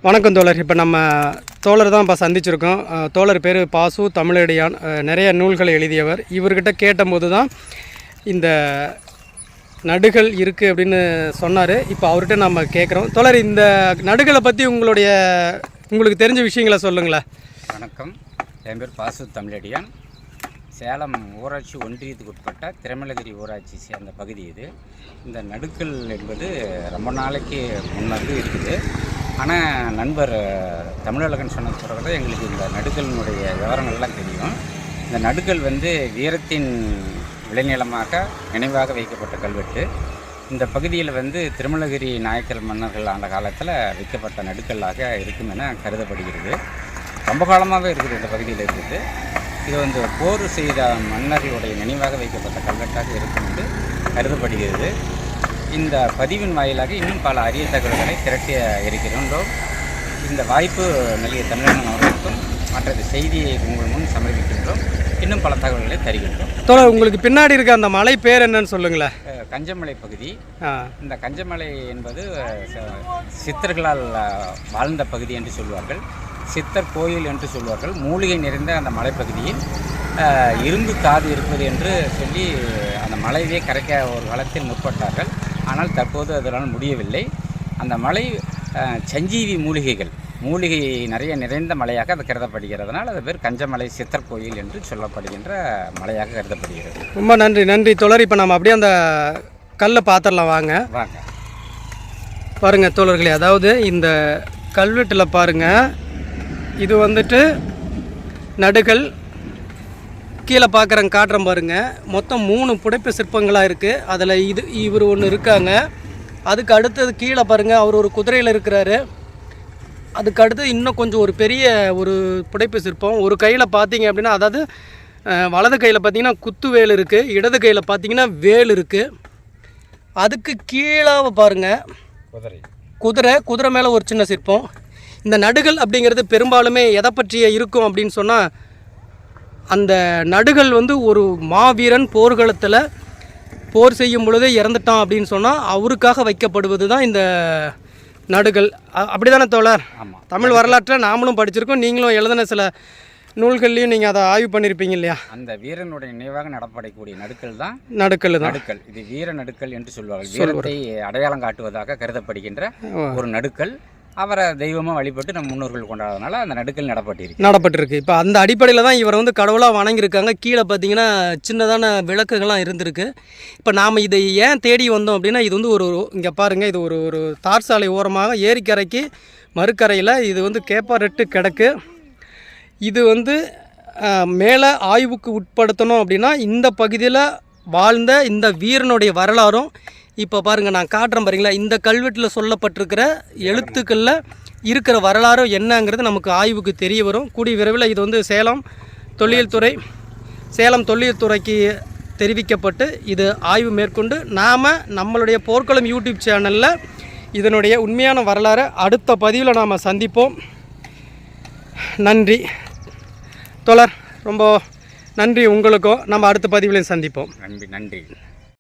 வணக்கம் தோழர். இப்போ நம்ம தோழர் தான் இப்போ சந்திச்சிருக்கோம். தோழர் பேர் பாசு தமிழடியான், நிறைய நூல்களை எழுதியவர். இவர்கிட்ட கேட்டபோது தான் இந்த நடுகள் இருக்குது அப்படின்னு சொன்னார். இப்போ அவர்கிட்ட நம்ம கேட்குறோம். தோழர், இந்த நடுகளை பற்றி உங்களுக்கு தெரிஞ்ச விஷயங்களை சொல்லுங்களேன். வணக்கம், என் பேர் பாசு தமிழடியான். சேலம் ஊராட்சி ஒன்றியத்துக்கு உட்பட்ட திருமலகிரி ஊராட்சி சேர்ந்த பகுதி இது. இந்த நடுக்கல் என்பது ரொம்ப நாளைக்கு முன்னது இருக்குது. ஆனால் நண்பர் தமிழழகன் சொன்ன பிறகு தான் எங்களுக்கு இந்த நடுக்கலினுடைய விவரங்கள்லாம் தெரியும். இந்த நடுக்கல் வீரத்தின் விளைநிலமாக நினைவாக வைக்கப்பட்ட கல்வெட்டு. இந்த பகுதியில் திருமலகிரி நாயக்கர் மன்னர்கள் ஆண்ட காலத்தில் வைக்கப்பட்ட நடுக்கல்லாக இருக்கும் என கருதப்படுகிறது. ரொம்ப காலமாகவே இருக்குது இந்த பகுதியில் இருக்குது. இது போர் செய்த மன்னர்களுடைய நினைவாக வைக்கப்பட்ட கல்வெட்டாக இருக்கும் என்று கருதப்படுகிறது. இந்த பதிவின் வாயிலாக இன்னும் பல அரிய தகவல்களை திரட்டிய இருக்கின்றோம். இந்த வாய்ப்பு நல்கிய தமிழன் அவர்களுக்கும் மற்ற செய்தியை உங்கள் முன் சமர்ப்பிக்கின்றோம். இன்னும் பல தகவல்களை தருகின்றோம். தோழர், உங்களுக்கு பின்னாடி இருக்க அந்த மலை பேர் என்னன்னு சொல்லுங்களேன். கஞ்சமலை பகுதி. இந்த கஞ்சமலை என்பது சித்தர்களால் வாழ்ந்த பகுதி என்று சொல்வார்கள். சித்தர் கோயில் என்று சொல்வார்கள். மூலிகை நிறைந்த அந்த மலைப்பகுதியில் இரும்பு காது இருப்பது என்று சொல்லி அந்த மலையே கரைக்க ஒரு காலத்தில் முற்பட்டார்கள். ஆனால் தற்போது அதனால் முடியவில்லை. அந்த மலை சஞ்சீவி மூலிகை நிறைய நிறைந்த மலையாக அது கருதப்படுகிறதுனால் அது பேர் கஞ்சமலை சித்தர் கோயில் என்று சொல்லப்படுகின்ற மலையாக கருதப்படுகிறது. ரொம்ப நன்றி தோழர். இப்போ நம்ம அப்படியே அந்த கல்லை பார்த்துடலாம். வாங்க பாருங்கள் தோழர்களே. அதாவது இந்த கல்வெட்டில் பாருங்கள், இது நடுகள். கீழே காட்டுறேன் பாருங்கள். மொத்தம் 3 புடைப்பு சிற்பங்களாக இருக்குது. அதில் இவர் ஒன்று இருக்காங்க. அதுக்கு அடுத்தது கீழே பாருங்கள், அவர் ஒரு குதிரையில் இருக்கிறாரு. அதுக்கு அடுத்து இன்னும் கொஞ்சம் ஒரு பெரிய ஒரு புடைப்பு சிற்பம். ஒரு கையில் பார்த்தீங்க அப்படின்னா, அதாவது வலது கையில் பார்த்தீங்கன்னா குத்து வேல் இருக்குது, இடது கையில் பார்த்தீங்கன்னா வேல் இருக்குது. அதுக்கு கீழே பாருங்கள் குதிரை மேலே ஒரு சின்ன சிற்பம். இந்த நடுகள் அப்படிங்கிறது பெரும்பாலுமே எதை பற்றிய இருக்கும் அப்படின்னு சொன்னால், அந்த நடுகள் ஒரு மாவீரன் போர்க்களத்தில் போர் செய்யும் பொழுதே இறந்துட்டான் அப்படின்னு சொன்னால் அவருக்காக வைக்கப்படுவது தான் இந்த நடுகள். அப்படி தானே தோழர்? ஆமாம். தமிழ் வரலாற்றில் நாமளும் படிச்சிருக்கோம், நீங்களும் எழுதின சில நூல்கள்லையும் நீங்கள் அதை ஆய்வு பண்ணியிருப்பீங்க இல்லையா? அந்த வீரனுடைய நினைவாக நடப்படக்கூடிய நடுக்கல் தான் நடுக்கல். இது வீர நடுக்கல் என்று சொல்வார்கள். வீரத்தை அடையாளம் காட்டுவதாக கருதப்படுகின்ற ஒரு நடுக்கல். அவரை தெய்வமாக வழிபட்டு நம்ம முன்னோர்கள் கொண்டாடுறதுனால அந்த நடுக்கல் நடப்பட்டிருக்கு. இப்போ அந்த அடிப்படையில் தான் இவரை கடவுளாக வணங்கியிருக்காங்க. கீழே பார்த்தீங்கன்னா சின்னதான விளக்குகள்லாம் இருந்திருக்கு. இப்போ நாம் இதை ஏன் தேடி வந்தோம் அப்படின்னா, இது ஒரு இங்கே பாருங்கள், இது ஒரு தார் சாலை ஓரமாக ஏரிக்கரைக்கு மறுக்கரையில் இது கேப்பாரெட்டு கிடக்கு. இது மேலே ஆய்வுக்கு உட்படுத்தணும் அப்படின்னா இந்த பகுதியில் வாழ்ந்த இந்த வீரனுடைய வரலாறும் இப்போ பாருங்கள் நான் காட்டுறேன் பாருங்களா. இந்த கல்வெட்டில் சொல்லப்பட்டிருக்கிற எழுத்துக்களில் இருக்கிற வரலாறும் என்னங்கிறது நமக்கு ஆய்வுக்கு தெரிய வரும். கூடிய விரைவில் இது சேலம் தொல்லியல் துறைக்கு தெரிவிக்கப்பட்டு இது ஆய்வு மேற்கொண்டு நாம் நம்மளுடைய போர்க்களம் யூடியூப் சேனலில் இதனுடைய உண்மையான வரலாறை அடுத்த பதிவில் நாம் சந்திப்போம். நன்றி தோழர், ரொம்ப நன்றி உங்களுக்கும். நம்ம அடுத்த பதிவிலையும் சந்திப்போம். நன்றி.